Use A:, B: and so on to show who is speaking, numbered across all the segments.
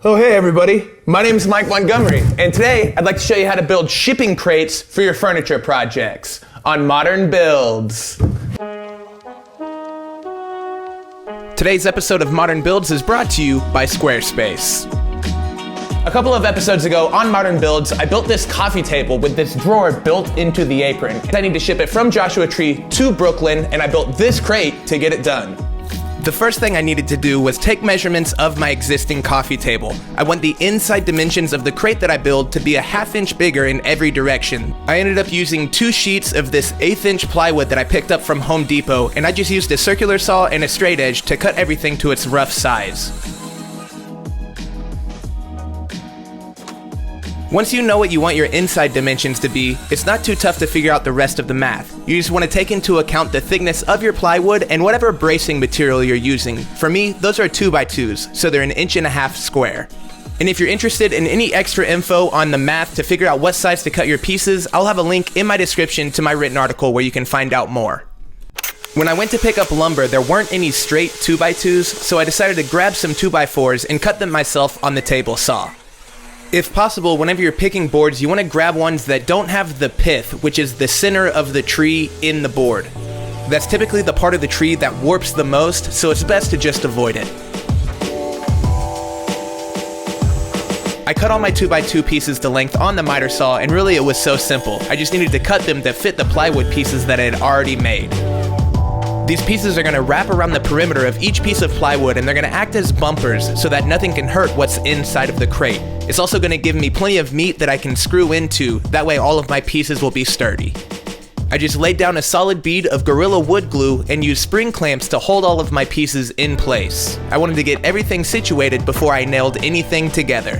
A: Oh, hey everybody. My name is Mike Montgomery, and today I'd like to show you how to build shipping crates for your furniture projects on Modern Builds. Today's episode of Modern Builds is brought to you by Squarespace. A couple of episodes ago on Modern Builds, I built this coffee table with this drawer built into the apron. I need to ship it from Joshua Tree to Brooklyn, and I built this crate to get it done. The first thing I needed to do was take measurements of my existing coffee table. I want the inside dimensions of the crate that I build to be a 1/2 inch bigger in every direction. I ended up using 2 sheets of this 1/8 inch plywood that I picked up from Home Depot, and I just used a circular saw and a straight edge to cut everything to its rough size. Once you know what you want your inside dimensions to be, it's not too tough to figure out the rest of the math. You just want to take into account the thickness of your plywood and whatever bracing material you're using. For me, those are 2x2s, so they're 1.5 inches square. And if you're interested in any extra info on the math to figure out what size to cut your pieces, I'll have a link in my description to my written article where you can find out more. When I went to pick up lumber, there weren't any straight 2x2s, so I decided to grab some 2x4s and cut them myself on the table saw. If possible, whenever you're picking boards, you want to grab ones that don't have the pith, which is the center of the tree in the board. That's typically the part of the tree that warps the most, so it's best to just avoid it. I cut all my 2x2 pieces to length on the miter saw, and really it was so simple. I just needed to cut them to fit the plywood pieces that I had already made. These pieces are going to wrap around the perimeter of each piece of plywood, and they're going to act as bumpers so that nothing can hurt what's inside of the crate. It's also going to give me plenty of meat that I can screw into, that way all of my pieces will be sturdy. I just laid down a solid bead of Gorilla wood glue and used spring clamps to hold all of my pieces in place. I wanted to get everything situated before I nailed anything together.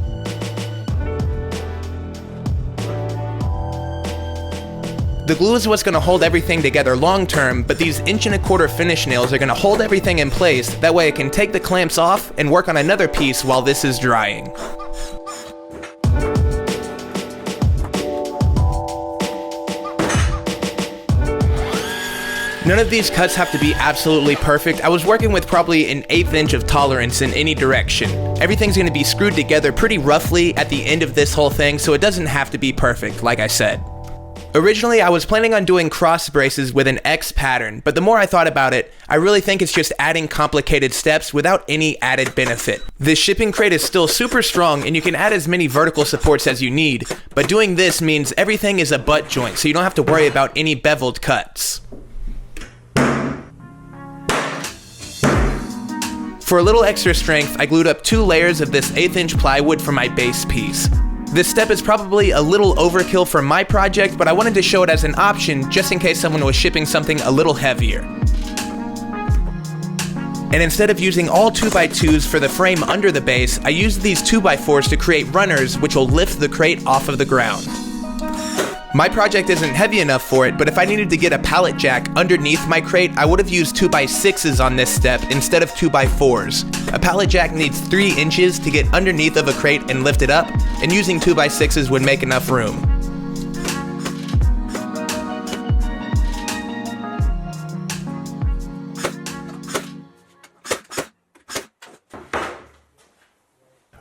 A: The glue is what's going to hold everything together long term, but these 1.25 inch finish nails are going to hold everything in place, that way I can take the clamps off and work on another piece while this is drying. None of these cuts have to be absolutely perfect. I was working with probably 1/8 inch of tolerance in any direction. Everything's going to be screwed together pretty roughly at the end of this whole thing, so it doesn't have to be perfect, like I said. Originally, I was planning on doing cross braces with an X pattern, but the more I thought about it, I really think it's just adding complicated steps without any added benefit. This shipping crate is still super strong, and you can add as many vertical supports as you need, but doing this means everything is a butt joint, so you don't have to worry about any beveled cuts. For a little extra strength, I glued up 2 layers of this 1/8 inch plywood for my base piece. This step is probably a little overkill for my project, but I wanted to show it as an option just in case someone was shipping something a little heavier. And instead of using all 2x2s for the frame under the base, I used these 2x4s to create runners which will lift the crate off of the ground. My project isn't heavy enough for it, but if I needed to get a pallet jack underneath my crate, I would have used 2x6s on this step instead of 2x4s. A pallet jack needs 3 inches to get underneath of a crate and lift it up, and using 2x6s would make enough room.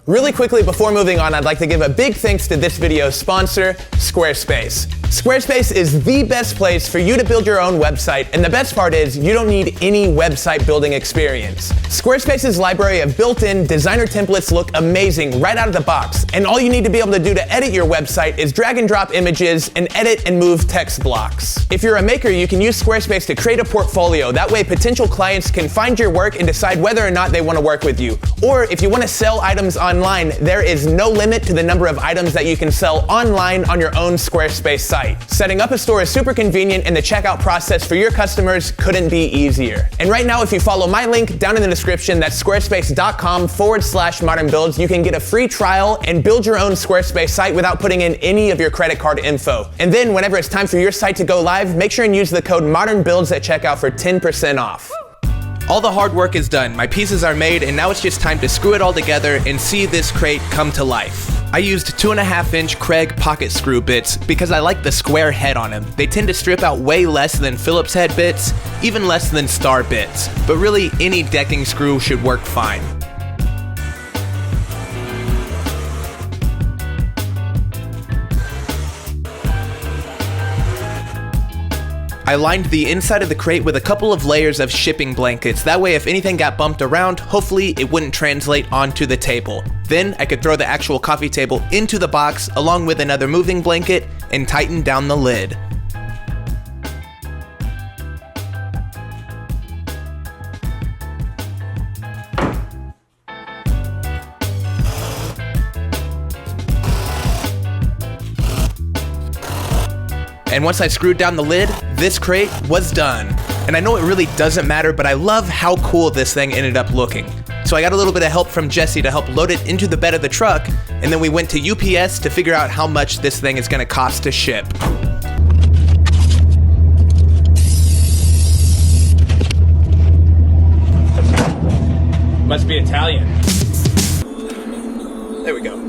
A: Really quickly before moving on, I'd like to give a big thanks to this video's sponsor, Squarespace. Squarespace is the best place for you to build your own website, and the best part is you don't need any website building experience. Squarespace's library of built-in designer templates look amazing right out of the box, and all you need to be able to do to edit your website is drag and drop images and edit and move text blocks. If you're a maker, you can use Squarespace to create a portfolio. That way potential clients can find your work and decide whether or not they want to work with you. Or if you want to sell items online, there is no limit to the number of items that you can sell online on your own Squarespace site. Setting up a store is super convenient, and the checkout process for your customers couldn't be easier. And right now, if you follow my link down in the description, that's squarespace.com/modernbuilds, you can get a free trial and build your own Squarespace site without putting in any of your credit card info. And then whenever it's time for your site to go live, make sure and use the code modernbuilds at checkout for 10% off. All the hard work is done, my pieces are made, and now it's just time to screw it all together and see this crate come to life. I used 2.5 inch Craig pocket screw bits because I like the square head on them. They tend to strip out way less than Phillips head bits, even less than star bits, but really any decking screw should work fine. I lined the inside of the crate with a couple of layers of shipping blankets. That way if anything got bumped around, hopefully it wouldn't translate onto the table. Then I could throw the actual coffee table into the box along with another moving blanket and tighten down the lid. And once I screwed down the lid, this crate was done. And I know it really doesn't matter, but I love how cool this thing ended up looking. So I got a little bit of help from Jesse to help load it into the bed of the truck, and then we went to UPS to figure out how much this thing is gonna cost to ship.
B: Must be Italian.
A: There we go.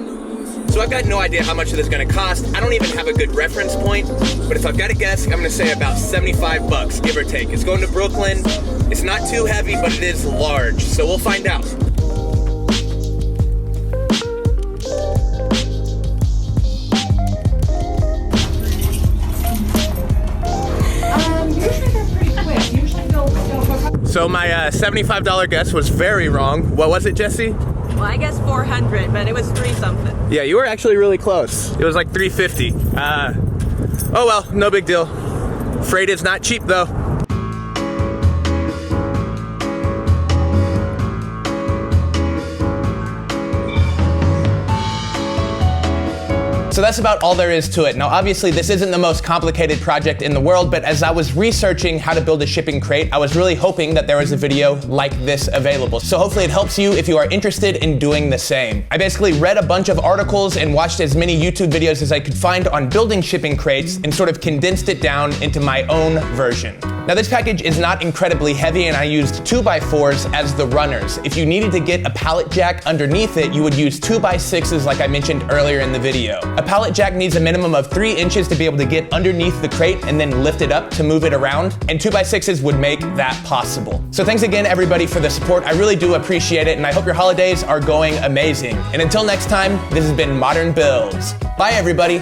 A: So I've got no idea how much this is gonna cost. I don't even have a good reference point, but if I've got to guess, I'm gonna say about 75 bucks, give or take. It's going to Brooklyn. It's not too heavy, but it is large, so we'll find out.
C: Usually they're pretty quick. Usually they'll go.
A: So my $75 guess was very wrong. What was it, Jesse?
D: Well, I guess 400, but it was 3 something.
A: Yeah, you were actually really close. It was like 350. Oh well, no big deal. Freight is not cheap though. So that's about all there is to it. Now obviously this isn't the most complicated project in the world, but as I was researching how to build a shipping crate, I was really hoping that there was a video like this available. So hopefully it helps you if you are interested in doing the same. I basically read a bunch of articles and watched as many YouTube videos as I could find on building shipping crates and sort of condensed it down into my own version. Now this package is not incredibly heavy and I used 2x4s as the runners. If you needed to get a pallet jack underneath it, you would use 2x6s like I mentioned earlier in the video. A pallet jack needs a minimum of 3 inches to be able to get underneath the crate and then lift it up to move it around, and 2x6s would make that possible. So thanks again everybody for the support. I really do appreciate it and I hope your holidays are going amazing. And until next time, this has been Modern Builds. Bye everybody.